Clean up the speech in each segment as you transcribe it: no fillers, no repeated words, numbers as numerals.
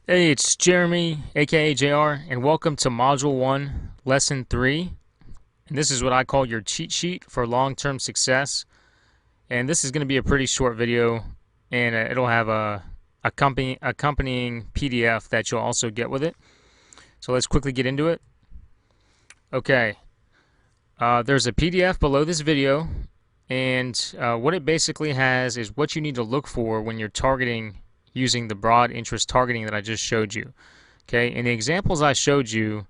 Hey, it's Jeremy, aka JR, and welcome to Module 1, Lesson 3. And this is what I call your cheat sheet for long-term success. And this is going to be a pretty short video, and it'll have a accompanying PDF that you'll also get with it. So let's quickly get into it. Okay, there's a PDF below this video, and what it basically has is what you need to look for when you're targeting using the broad interest targeting that I just showed you. Okay, in the examples I showed you,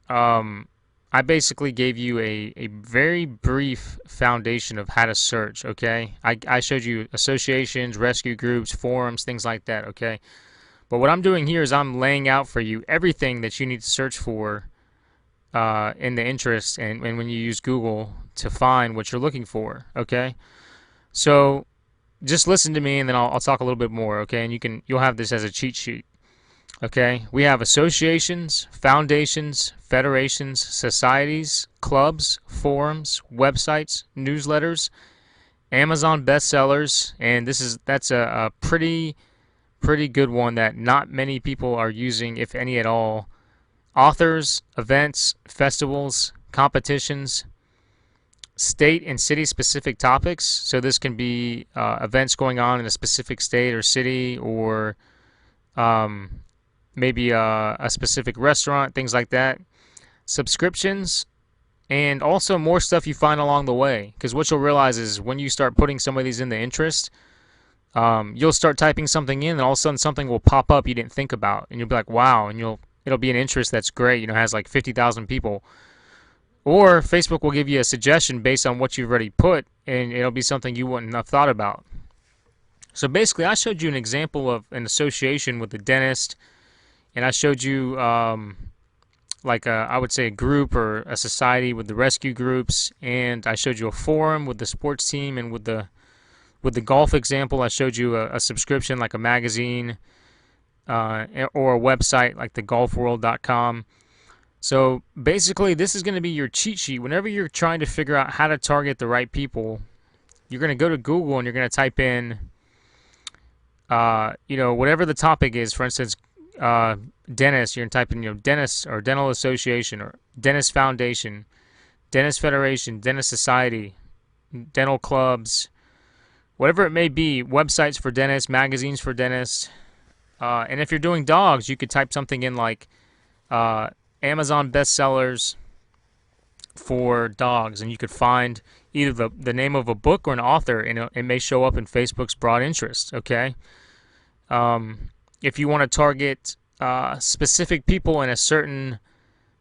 I basically gave you a very brief foundation of how to search. Okay, I showed you associations, rescue groups, forums, things like that. Okay, but what I'm doing here is I'm laying out for you everything that you need to search for in the interest and when you use Google to find what you're looking for. Okay, so just listen to me and then I'll talk a little bit more. Okay, and you'll have this as a cheat sheet. Okay, we have associations, foundations, federations, societies, clubs, forums, websites, newsletters, Amazon bestsellers, and that's a pretty good one that not many people are using, if any at all. Authors, events, festivals, competitions, state and city specific topics. So this can be events going on in a specific state or city, or maybe a specific restaurant, things like that. Subscriptions, and also more stuff you find along the way. Because what you'll realize is when you start putting some of these in the interest, you'll start typing something in, and all of a sudden something will pop up you didn't think about, and you'll be like, "Wow!" And it'll be an interest that's great. Has like 50,000 people. Or Facebook will give you a suggestion based on what you've already put, and it'll be something you wouldn't have thought about. So basically, I showed you an example of an association with the dentist, and I showed you I would say a group or a society with the rescue groups, and I showed you a forum with the sports team, and with the golf example, I showed you a subscription like a magazine or a website like the golfworld.com. So basically, this is going to be your cheat sheet. Whenever you're trying to figure out how to target the right people, you're going to go to Google and you're going to type in, whatever the topic is. For instance, dentist. You're going to type in, dentist or dental association or dentist foundation, dentist federation, dentist society, dental clubs, whatever it may be. Websites for dentists, magazines for dentists. And if you're doing dogs, you could type something in like Amazon bestsellers for dogs, and you could find either the name of a book or an author, and it may show up in Facebook's broad interest. Okay, if you want to target specific people in a certain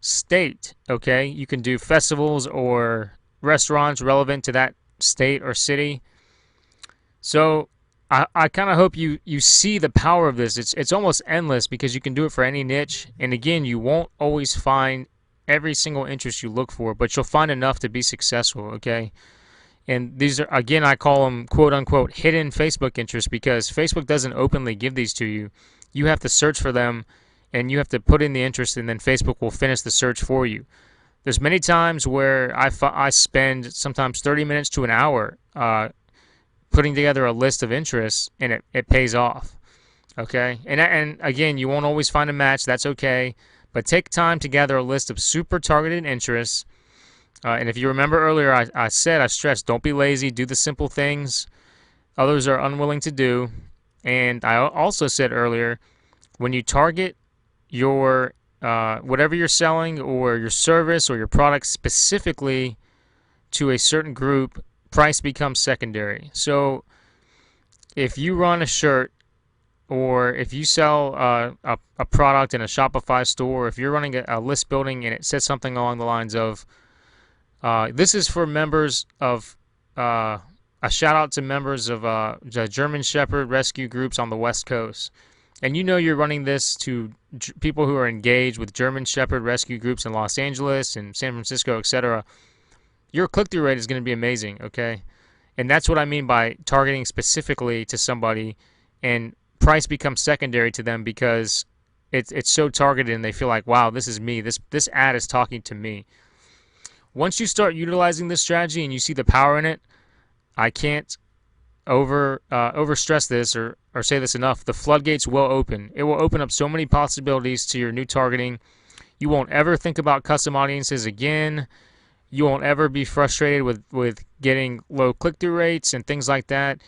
state, okay, you can do festivals or restaurants relevant to that state or city. So I kind of hope you see the power of this. It's almost endless because you can do it for any niche. And again, you won't always find every single interest you look for, but you'll find enough to be successful, okay? And these are, again, I call them quote unquote hidden Facebook interests because Facebook doesn't openly give these to you. You have to search for them and you have to put in the interest, and then Facebook will finish the search for you. There's many times where I spend sometimes 30 minutes to an hour putting together a list of interests, and it pays off. Okay, and again, you won't always find a match. That's okay, but take time to gather a list of super targeted interests. And if you remember earlier, I stressed, don't be lazy. Do the simple things others are unwilling to do. And I also said earlier, when you target your whatever you're selling or your service or your product specifically to a certain group, price becomes secondary. So if you run a shirt, or if you sell a product in a Shopify store, or if you're running a list building and it says something along the lines of, this is for members of, a shout out to members of the German Shepherd rescue groups on the West Coast. And you're running this to people who are engaged with German Shepherd rescue groups in Los Angeles and San Francisco, etc. Your click-through rate is going to be amazing, okay? And that's what I mean by targeting specifically to somebody, and price becomes secondary to them because it's so targeted and they feel like, wow, this is me. This ad is talking to me. Once you start utilizing this strategy and you see the power in it, I can't over stress this or or say this enough, the floodgates will open. It will open up so many possibilities to your new targeting. You won't ever think about custom audiences again. You won't ever be frustrated with getting low click-through rates and things like that,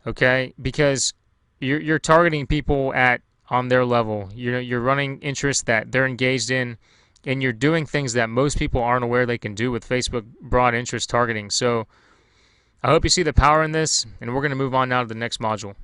okay? Because you're targeting people at on their level. You're running interests that they're engaged in, and you're doing things that most people aren't aware they can do with Facebook broad interest targeting. So I hope you see the power in this, and we're going to move on now to the next module.